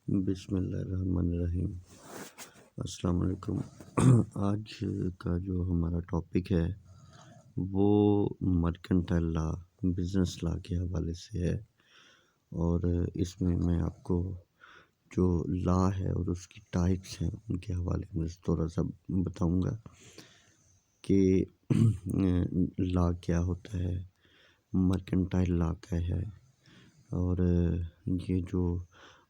بسم اللہ الرحمن الرحیم۔ السلام علیکم۔ آج کا جو ہمارا ٹاپک ہے وہ مرکنٹائل لا، بزنس لا کے حوالے سے ہے، اور اس میں آپ کو جو لا ہے اور اس کی ٹائپس ہیں ان کے حوالے میں تھوڑا سا بتاؤں گا کہ لا کیا ہوتا ہے، مرکنٹائل لا کیا ہے، اور یہ جو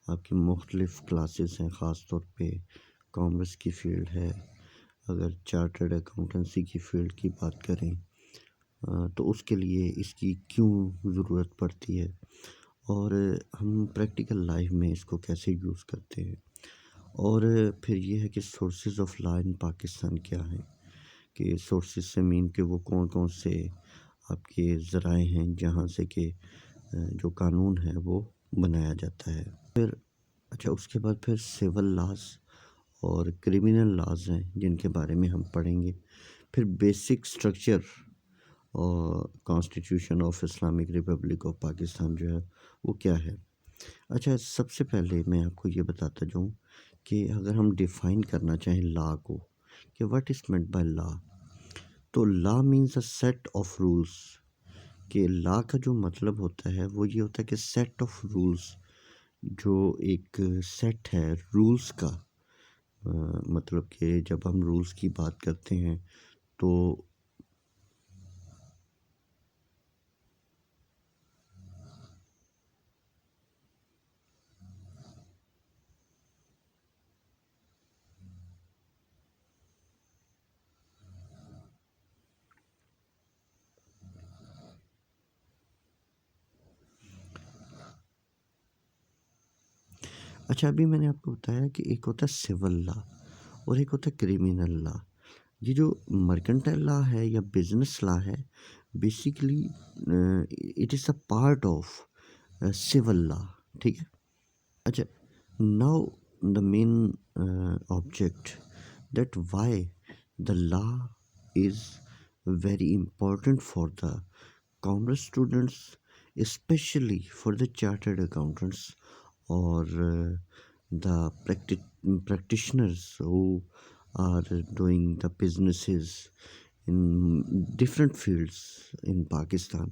آپ کی مختلف کلاسز ہیں، خاص طور پہ کامرس کی فیلڈ ہے، اگر چارٹرڈ اکاؤنٹنسی کی فیلڈ کی بات کریں تو اس کے لیے اس کی کیوں ضرورت پڑتی ہے، اور ہم پریکٹیکل لائف میں اس کو کیسے یوز کرتے ہیں، اور پھر یہ ہے کہ سورسز آف لا ان پاکستان کیا ہیں، کہ سورسز سے مین کہ وہ کون کون سے آپ کے ذرائع ہیں جہاں سے کہ جو قانون ہے وہ بنایا جاتا ہے۔ پھر اس کے بعد پھر سول لاز اور کرمنل لاز ہیں جن کے بارے میں ہم پڑھیں گے۔ پھر بیسک سٹرکچر اور constitution of Islamic republic of Pakistan جو ہے وہ کیا ہے۔ سب سے پہلے میں آپ کو یہ بتاتا جاؤں کہ اگر ہم ڈیفائن کرنا چاہیں لا کو کہ what is meant by law, تو law means a set of rules, کہ لا کا جو مطلب ہوتا ہے وہ یہ ہوتا ہے کہ سیٹ آف رولس، جو ایک سیٹ ہے رولس کا، مطلب کہ جب ہم رولس کی بات کرتے ہیں تو ابھی میں نے آپ کو بتایا کہ ایک ہوتا ہے سول لا اور ایک ہوتا ہے کرمنل لا۔ یہ جو مرکنٹائل لا ہے یا بزنس لا ہے، basically it is a part of civil law, ٹھیک ہے۔ Now the main object that why the law is very important for the commerce students, especially for the chartered accountants or the practitioners who are doing the businesses in different fields in Pakistan۔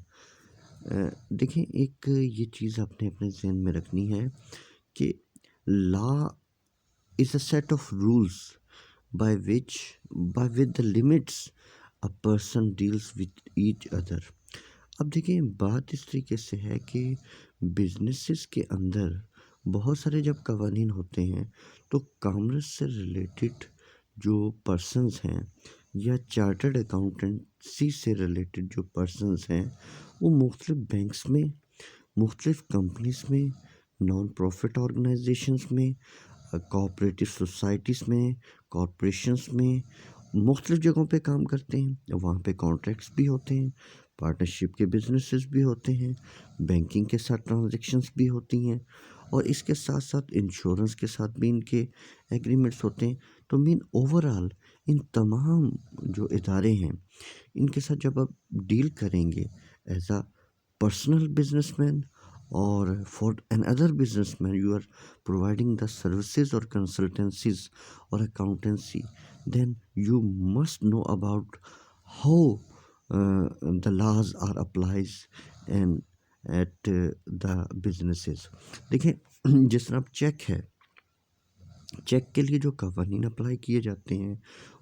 دیکھیں، ایک یہ چیز آپ نے اپنے ذہن میں رکھنی ہے کہ لا is a set of rules by with the limits a person deals with each other۔ اب دیکھیں، بات اس طریقے سے ہے کہ بزنسز کے اندر بہت سارے جب قوانین ہوتے ہیں تو کامرس سے ریلیٹڈ جو پرسنز ہیں یا چارٹرڈ اکاؤنٹنسی سے ریلیٹڈ جو پرسنز ہیں وہ مختلف بینکس میں، مختلف کمپنیز میں، نان پروفٹ آرگنائزیشنز میں، کوآپریٹو سوسائٹیز میں، کارپوریشنز میں، مختلف جگہوں پہ کام کرتے ہیں۔ وہاں پہ کانٹریکٹس بھی ہوتے ہیں، پارٹنرشپ کے بزنسز بھی ہوتے ہیں، بینکنگ کے ساتھ ٹرانزیکشنز بھی ہوتی ہیں، اور اس کے ساتھ ساتھ انشورنس کے ساتھ بھی ان کے ایگریمنٹس ہوتے ہیں۔ تو مین اوورآل ان تمام جو ادارے ہیں ان کے ساتھ جب آپ ڈیل کریں گے as a personal business man اور for an other business man, you are providing the services اور کنسلٹنسیز اور accountancy, then you must know about how the laws are applies and at the businesses۔ دیکھیں، جس طرح check ہے، check کے لیے جو قوانین اپلائی کیے جاتے ہیں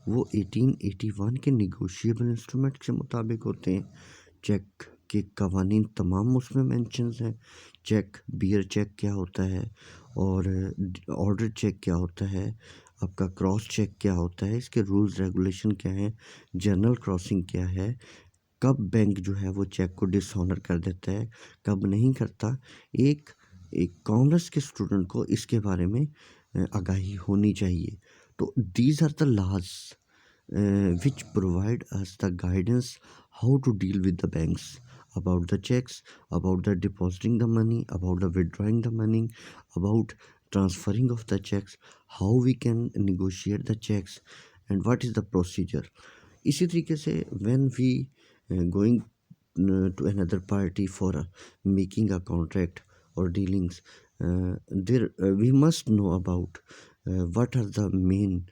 وہ 1881 کے نیگوشیبل انسٹرومنٹ کے مطابق ہوتے ہیں۔ چیک کے قوانین تمام اس میں مینشنز ہیں۔ چیک، بیئر چیک کیا ہوتا ہے، اور آرڈر چیک کیا ہوتا ہے، آپ کا کراس چیک کیا ہوتا ہے، اس کے رولز ریگولیشن کیا ہیں، جرنل کراسنگ کیا ہے، کب بینک جو ہے وہ چیک کو ڈس آنر کر دیتا ہے، کب نہیں کرتا۔ ایک کامرس کے اسٹوڈنٹ کو اس کے بارے میں آگاہی ہونی چاہیے۔ تو these are the laws which provide us the guidance how to deal with the banks, about the checks, about the depositing the money, about the withdrawing the money, about transferring of the checks, how we can negotiate the checks, and what is the procedure۔ اسی طریقے سے when we going to another party for making a contract or dealings, there we must know about what are the main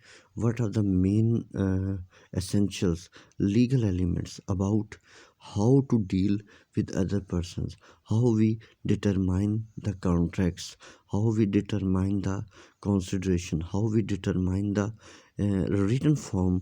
essentials, legal elements about how to deal with other persons, how we determine the contracts, how we determine the consideration, how we determine the written form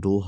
2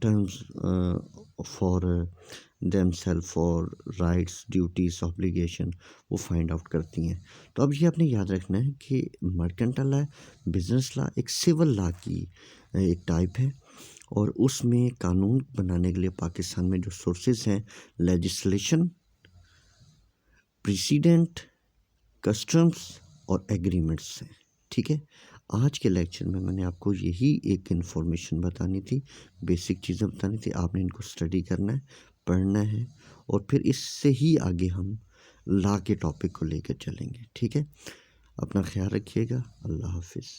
terms for them self, for rights, duties, obligation وہ find out کرتی ہیں۔ تو اب یہ آپ نے یاد رکھنا ہے کہ مرکنٹائل لا، بزنس لا ایک سول لا کی ایک ٹائپ ہے، اور اس میں قانون بنانے کے لیے پاکستان میں جو سورسز ہیں لیجسلیشن، پریسیڈنٹ، کسٹمز اور ایگریمنٹس ہیں، ٹھیک ہے۔ آج کے لیکچر میں نے آپ کو یہی ایک انفارمیشن بتانی تھی، بیسک چیزیں بتانی تھی، آپ نے ان کو اسٹڈی کرنا ہے، پڑھنا ہے، اور پھر اس سے ہی آگے ہم لا کے ٹاپک کو لے کر چلیں گے، ٹھیک ہے۔ اپنا خیال رکھیے گا، اللہ حافظ۔